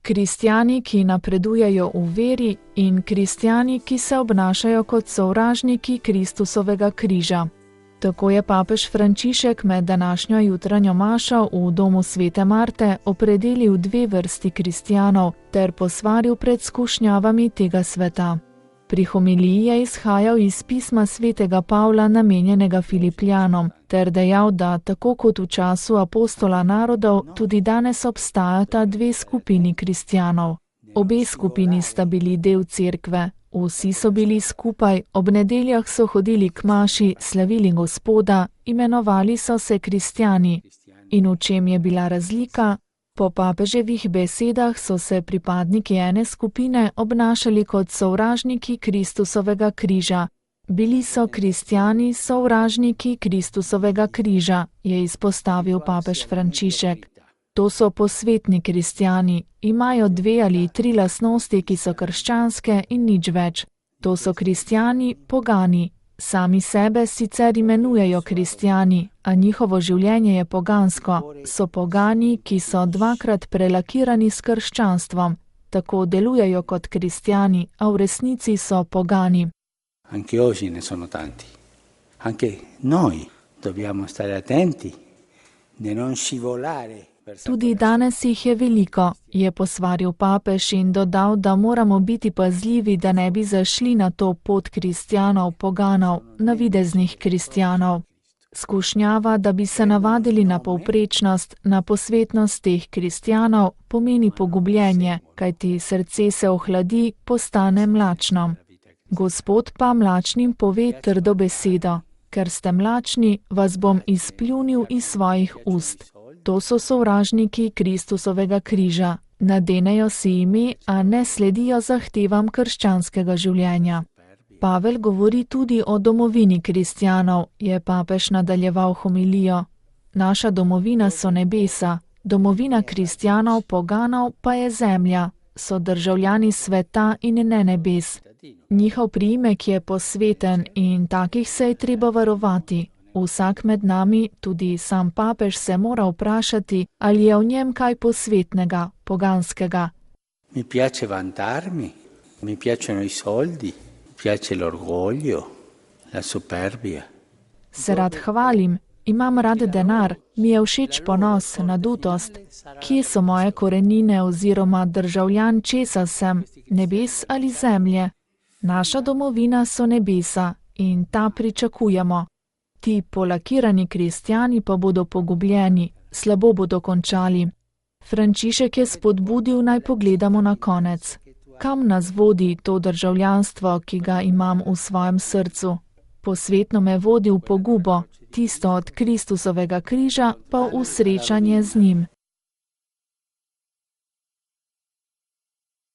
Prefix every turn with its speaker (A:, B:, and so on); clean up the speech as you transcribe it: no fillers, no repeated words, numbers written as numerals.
A: Kristjani, ki napredujejo v veri, in kristjani, ki se obnašajo kot sovražniki Kristusovega križa. Tako je papež Frančišek med današnjo jutranjo mašo v domu svete Marte opredelil dve vrsti kristjanov ter posvaril pred skušnjavami tega sveta. Pri homiliji je izhajal iz pisma svetega Pavla namenjenega Filipljanom ter dejal, da tako kot v času apostola narodov, tudi danes obstajata dve skupini kristjanov. Obe skupini sta bili del cerkve, vsi so bili skupaj, ob nedeljah so hodili k maši, slavili Gospoda, imenovali so se kristjani. In v čem je bila razlika? Po papeževih besedah so se pripadniki ene skupine obnašali kot sovražniki Kristusovega križa. Bili so kristjani sovražniki Kristusovega križa, je izpostavil papež Frančišek. To so posvetni kristjani, imajo 2 ali 3 lastnosti, ki so krščanske in nič več. To so kristjani pogani. Sami sebe sicer imenujejo kristjani, a njihovo življenje je pogansko. So pogani, ki so 2-krat prelakirani s krščanstvom. Tako delujejo kot kristjani, a v resnici so pogani.
B: Anche oggi ne sono tanti. Anche noi dobbiamo stare attenti di non scivolare.
A: Tudi danes jih je veliko, je posvaril papež in dodal, da moramo biti pazljivi, da ne bi zašli na to pot kristjanov, poganov, navideznih kristjanov. Skušnjava, da bi se navadili na povprečnost, na posvetnost teh kristjanov, pomeni pogubljenje, kajti srce se ohladi, postane mlačno. Gospod pa mlačnim pove trdo besedo: ker ste mlačni, vas bom izpljunil iz svojih ust. To so sovražniki Kristusovega križa. Nadenejo si ime, a ne sledijo zahtevam krščanskega življenja. Pavel govori tudi o domovini kristjanov, je papež nadaljeval homilijo. Naša domovina so nebesa, domovina kristjanov, poganov pa je zemlja, so državljani sveta in ne nebes. Njihov priimek je posveten in takih se je treba varovati. Vsak med nami, tudi sam papež, se mora vprašati, ali je v njem kaj posvetnega, poganskega.
B: Mi piace vantarmi, mi piacciono i soldi, mi piace l'orgoglio, la superbia.
A: Se rad hvalim, imam rad denar, mi je všeč ponos, nadutost. Kje so moje korenine oziroma državljan, česa sem, nebes ali zemlje? Naša domovina so nebesa in ta pričakujemo. Ti polakirani kristjani pa bodo pogubljeni, slabo bodo končali. Frančišek je spodbudil, naj pogledamo na konec. Kam nas vodi to državljanstvo, ki ga imam v svojem srcu? Posvetno me vodi v pogubo, tisto od Kristusovega križa pa v srečanje z njim.